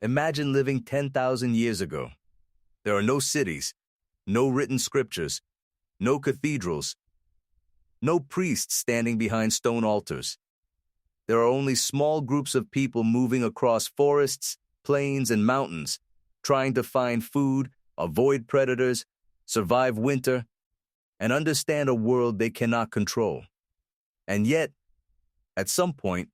Imagine living 10,000 years ago. There are no cities, no written scriptures, no cathedrals, no priests standing behind stone altars. There are only small groups of people moving across forests, plains, and mountains, trying to find food, avoid predators, survive winter, and understand a world they cannot control. And yet, at some point,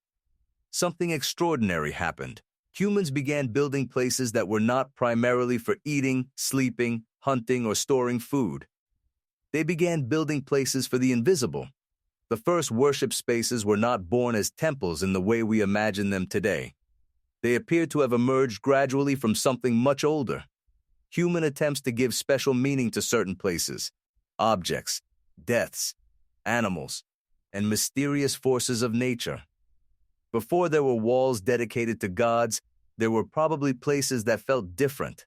something extraordinary happened. Humans began building places that were not primarily for eating, sleeping, hunting, or storing food. They began building places for the invisible. The first worship spaces were not born as temples in the way we imagine them today. They appear to have emerged gradually from something much older. Human attempts to give special meaning to certain places, objects, deaths, animals, and mysterious forces of nature. Before there were walls dedicated to gods, there were probably places that felt different.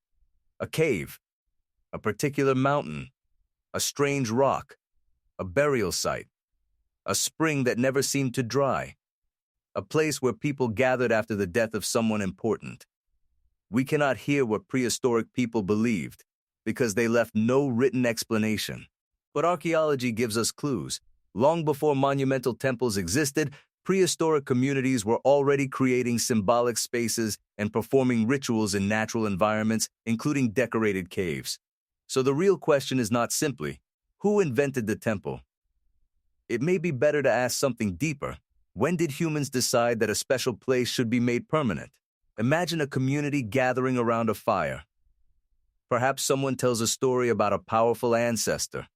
A cave, a particular mountain, a strange rock, a burial site, a spring that never seemed to dry, a place where people gathered after the death of someone important. We cannot hear what prehistoric people believed because they left no written explanation. But archaeology gives us clues. Long before monumental temples existed, prehistoric communities were already creating symbolic spaces and performing rituals in natural environments, including decorated caves. So the real question is not simply, who invented the temple? It may be better to ask something deeper. When did humans decide that a special place should be made permanent? Imagine a community gathering around a fire. Perhaps someone tells a story about a powerful ancestor.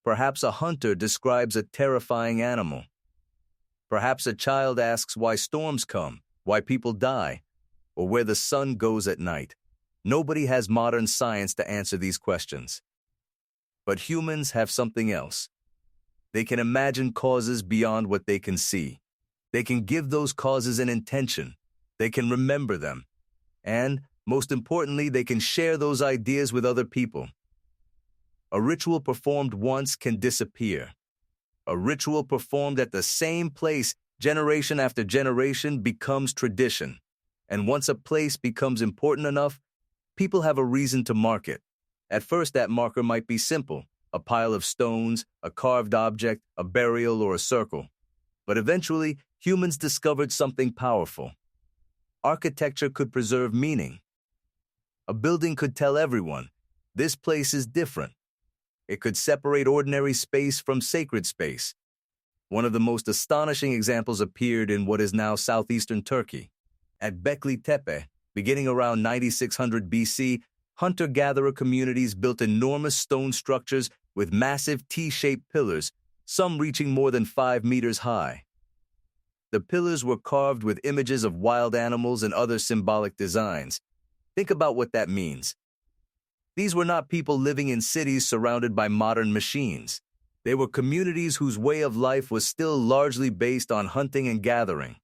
Perhaps a hunter describes a terrifying animal. Perhaps a child asks why storms come, why people die, or where the sun goes at night. Nobody has modern science to answer these questions. But humans have something else. They can imagine causes beyond what they can see. They can give those causes an intention. They can remember them. And, most importantly, they can share those ideas with other people. A ritual performed once can disappear. A ritual performed at the same place generation after generation becomes tradition. And once a place becomes important enough, people have a reason to mark it. At first, that marker might be simple, a pile of stones, a carved object, a burial, or a circle. But eventually, humans discovered something powerful. Architecture could preserve meaning. A building could tell everyone, this place is different. It could separate ordinary space from sacred space. One of the most astonishing examples appeared in what is now southeastern Turkey. At Göbekli Tepe, beginning around 9600 BC, hunter-gatherer communities built enormous stone structures with massive T-shaped pillars, some reaching more than 5 meters high. The pillars were carved with images of wild animals and other symbolic designs. Think about what that means. These were not people living in cities surrounded by modern machines. They were communities whose way of life was still largely based on hunting and gathering.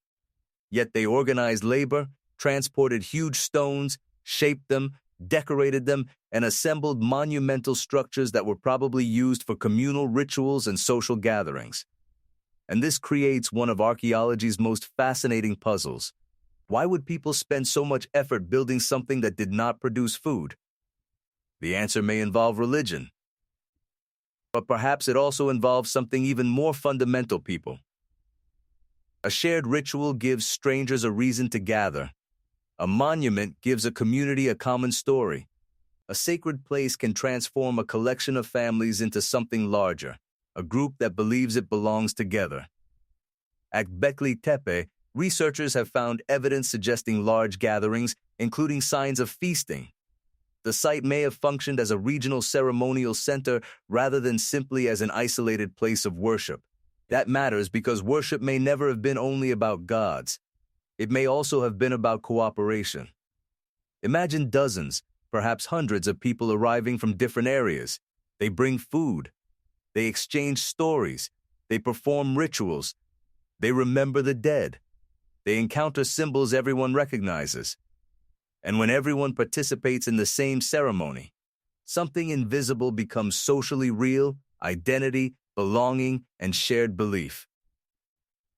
Yet they organized labor, transported huge stones, shaped them, decorated them, and assembled monumental structures that were probably used for communal rituals and social gatherings. And this creates one of archaeology's most fascinating puzzles. Why would people spend so much effort building something that did not produce food? The answer may involve religion. But perhaps it also involves something even more fundamental, people. A shared ritual gives strangers a reason to gather. A monument gives a community a common story. A sacred place can transform a collection of families into something larger, a group that believes it belongs together. At Göbekli Tepe, researchers have found evidence suggesting large gatherings, including signs of feasting. The site may have functioned as a regional ceremonial center rather than simply as an isolated place of worship. That matters because worship may never have been only about gods. It may also have been about cooperation. Imagine dozens, perhaps hundreds of people arriving from different areas. They bring food. They exchange stories. They perform rituals. They remember the dead. They encounter symbols everyone recognizes. And when everyone participates in the same ceremony, something invisible becomes socially real, identity, belonging, and shared belief.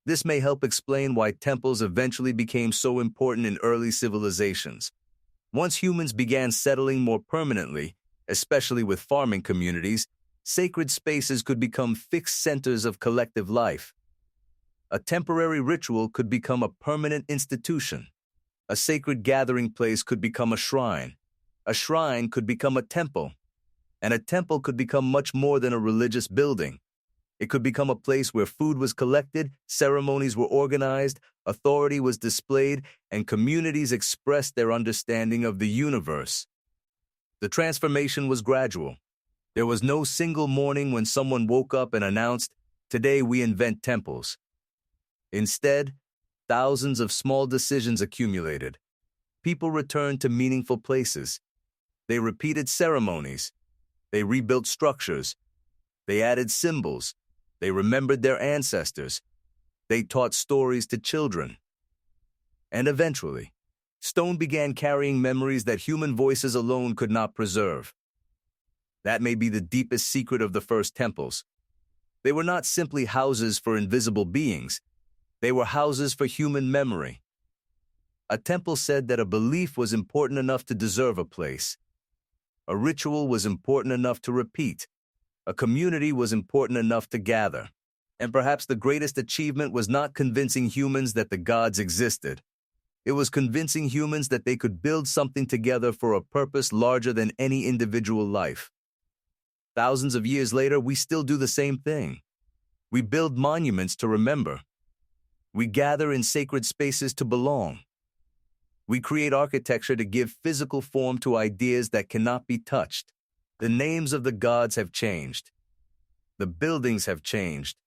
This may help explain why temples eventually became so important in early civilizations. Once humans began settling more permanently, especially with farming communities, sacred spaces could become fixed centers of collective life. A temporary ritual could become a permanent institution. A sacred gathering place could become a shrine. A shrine could become a temple. And a temple could become much more than a religious building. It could become a place where food was collected, ceremonies were organized, authority was displayed, and communities expressed their understanding of the universe. The transformation was gradual. There was no single morning when someone woke up and announced, "Today we invent temples." Instead, thousands of small decisions accumulated. People returned to meaningful places. They repeated ceremonies. They rebuilt structures. They added symbols. They remembered their ancestors. They taught stories to children. And eventually, stone began carrying memories that human voices alone could not preserve. That may be the deepest secret of the first temples. They were not simply houses for invisible beings. They were houses for human memory. A temple said that a belief was important enough to deserve a place. A ritual was important enough to repeat. A community was important enough to gather. And perhaps the greatest achievement was not convincing humans that the gods existed. It was convincing humans that they could build something together for a purpose larger than any individual life. Thousands of years later, we still do the same thing. We build monuments to remember. We gather in sacred spaces to belong. We create architecture to give physical form to ideas that cannot be touched. The names of the gods have changed. The buildings have changed.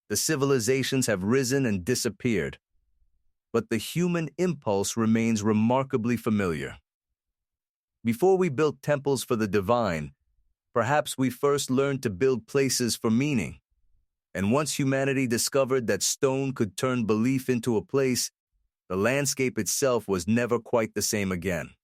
The civilizations have risen and disappeared. But the human impulse remains remarkably familiar. Before we built temples for the divine, perhaps we first learned to build places for meaning. And once humanity discovered that stone could turn belief into a place, the landscape itself was never quite the same again.